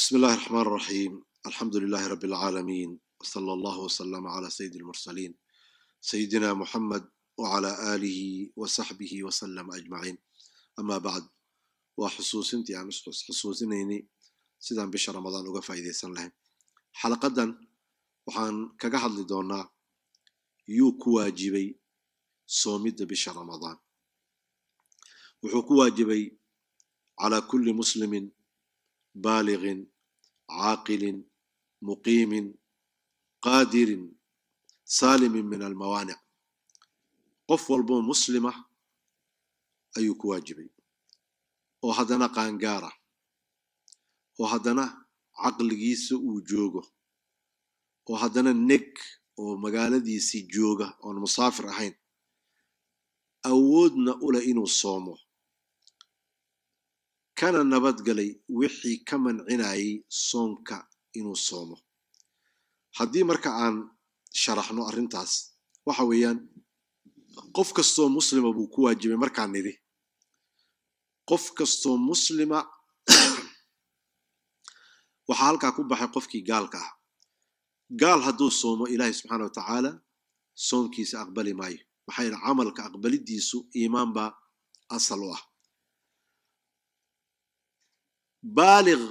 بسم الله الرحمن الرحيم. الحمد لله رب العالمين، وصلى الله وسلم على سيد المرسلين سيدنا محمد وعلى آله وصحبه وسلم أجمعين. أما بعد، وحسوسنتي عن حسوسينيني سيدان بشهر رمضان uga faa'iideysan lahayn. xalaqadan waxaan kaga hadli doonaa yuu ku waajibay soomida bisha ramadaan. wuxuu ku waajibay على كل مسلم بالغ عاقل مقيم قادر سالم من الموانع. qof walbo muslima ayuu ku waajibay oo haddana qaangaara oo haddana caqligiisa uu joogo oo haddana neg oo magaaladiisii jooga oon musaafir ahayn awoodna u leh inuu soomo kana nabadgalay wixii ka mancinayay soonka inuu soomo. haddii marka aan sharaxno arrintaas waxa weeyaan qof kastoo muslima buu ku waajibay. markaan nidhi qof kastoo muslima waxaa halkaa ku baxay qofkii gaalka ah. gaal hadduu soomo ilaahay subxaana wa tacaala soonkiisa aqbali maayo, maxaa yeele camalka aqbalidiisu iimaan baa asal u ah. baalig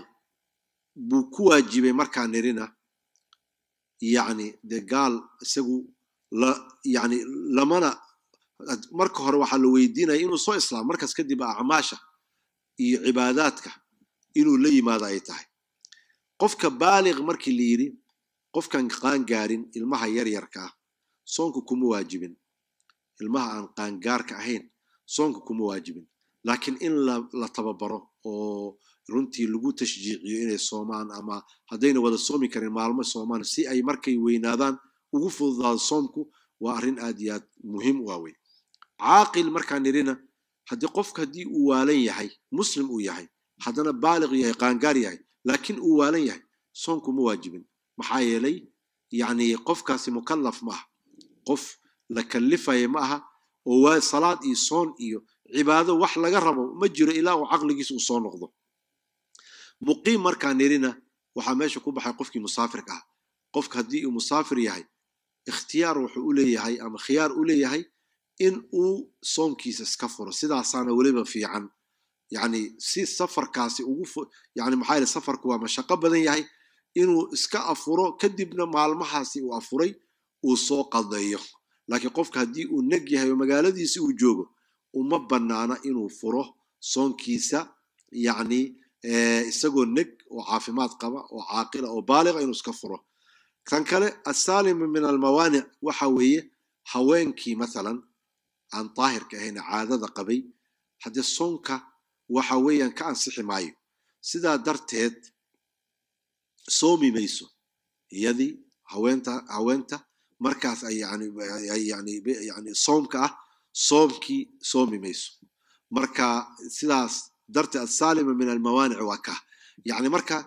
buu ku waajibay markaan nidhina yacni dee gaal isagu yani lamana marka hore waxaa la weydiinaya inuu soo islaamo, markaas kadib acmaasha iyo cibaadaadka inuu la yimaado ay tahay. qofka baalig markii la yidhi qofkan qaangaarin ilmaha yaryarka ah soonka kuma waajibin. ilmaha aan qaangaarka ahayn soonka kuma waajibin, laakiin in la tababaro oo runtii lagu tashjiiciyo inay soomaan, ama haddayna wada soomi karin maalmo soomaan si ay markay weynaadaan ugu fududaado soomku, waa arrin aad iyo aad muhiim u ah wey. caaqil markaan nidhina haddii uu waalan yahay, muslim uu yahay, haddana baaliq yahay, qaangaar yahay, laakiin uu waalan yahay soonku ma waajibin. maxaa yeelay yani qofkaasi mukallaf ma aha, qof la kallifaya ma aha, oo waa salaad iyo soon iyo cibaado wax laga rabo ma jiro ilaa uu caqligiisa uu soo noqdo. muqiim markaan nidhina waxaa meesha ku baxay qofkii musaafirka ah. qofka haddii uu musaafir yahay ikhtiyaar wuxuu u leeyahay ama khiyaar u leeyahay in uu soonkiisa iska furo. sidaasaana weliba fiican, yani si safarkaasi yani maxaa yeele safarku waa mashaqo badan yahay, inuu iska afuro kadibna maalmahaasi uu afuray uu soo qadeeyo. laakiin qofka haddii uu neg yahay oo magaaladiisi uu joogo uma banaana inuu furo soonkiisa, yani isagoo neg oo caafimaad qaba oo caaqila oo baaliqa inuu iska furo. kan kale asalimu min almawaanic waxa weeye haweenkii mathalan aan daahirka ahayn caadada qabay, haddii soonka waxa weeyaan ka ansixi maayo. sidaa darteed soomi mayso iyadii haweenta markaas ay yani soomka ah soomkii soomi mayso. marka sidaas darteed asaalima min almawaanic waa ka yani marka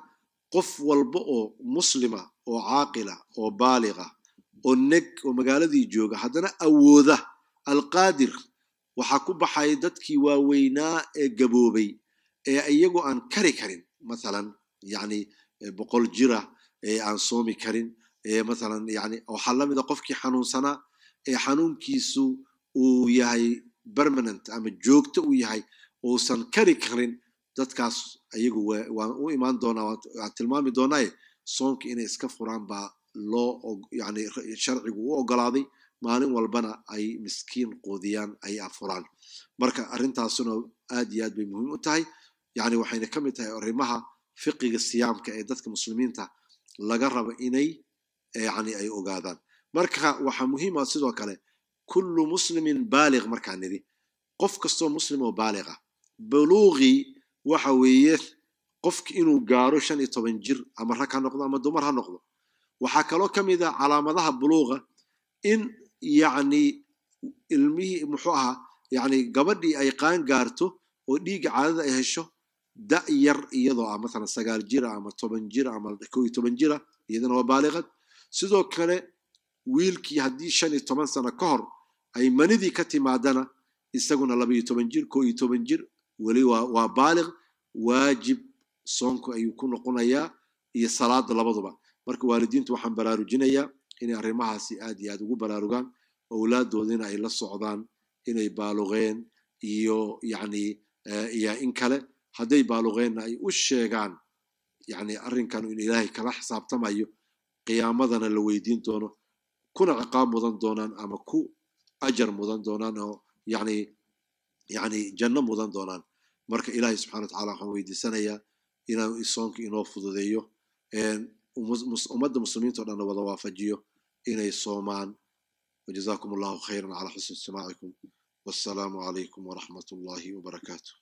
qof walba oo muslima oo caaqila oo baaliqa oo neg oo magaaladii jooga haddana awooda alqaadir, waxaa ku baxay dadkii waaweynaa ee gaboobay ee iyagoo aan kari karin, mathalan yani 100 jira ee aan soomi karin, mathalan yani waxaa la mida qofkii xanuunsanaa ee xanuunkiisu uu yahay permanent ama joogto uu yahay uusan kari karin. dadkaas ayagu waan u imaan doonaa, waan tilmaami doonaaye soonka inay iska furaan baa loo yani sharcigu u ogolaaday. maalin walbana ay miskiin quudiyaan ay afuraan. marka arrintaasuna aad iyo aad bay muhiim u tahay, yani waxayna ka mid tahay arrimaha fiqiga siyaamka ee dadka muslimiinta laga rabo inay yani ay ogaadaan. marka waxaa muhiim ah sidoo kale kullu muslimin baaliq markaan nidhi qof kastoo muslim oo baaliqa. buluuqii waxa weeye qofki inuu gaaro 15 jir, ama rag ha noqdo ama dumar ha noqdo. waxaa kaloo ka mid ah calaamadaha buluuqa in yani ilmihii muxuu ahaa yani gabadhii ay qaan gaarto oo dhiigga caadada ay hesho da yar iyadoo ah mathalan 9 jira ama 10 jira ama 11 jira, iyadana waa baaliqad. sidoo kale wiilkii haddii 15 sano ka hor ay manidii ka timaadana isaguna 12 jir 11 jir weli waa baaliq. waajib soonku ayuu ku noqonayaa iyo salaada labaduba marka waalidiintu waxaan baraarujinayaa inay arrimahaasi aad iyo aad ugu baraarugaan awlaadoodina ay la socdaan inay baaluqeen iyo yacni iyo in kale hadday baaluqeenna ay u sheegaan yacni arrinkan in ilaahay kala xisaabtamayo qiyaamadana la weydiin doono kuna ciqaab mudan doonaan ama ku ajar mudan doonaan oo yacni janno mudan doonaan marka ilaahay subxana watacaala waxaan weydiisanayaa inuu soonka inoo fududeeyo ummadda muslimiinta o dhanna wada waafajiyo inay soomaan وجزاكم الله خيرا على حسن استماعكم والسلام عليكم ورحمة الله وبركاته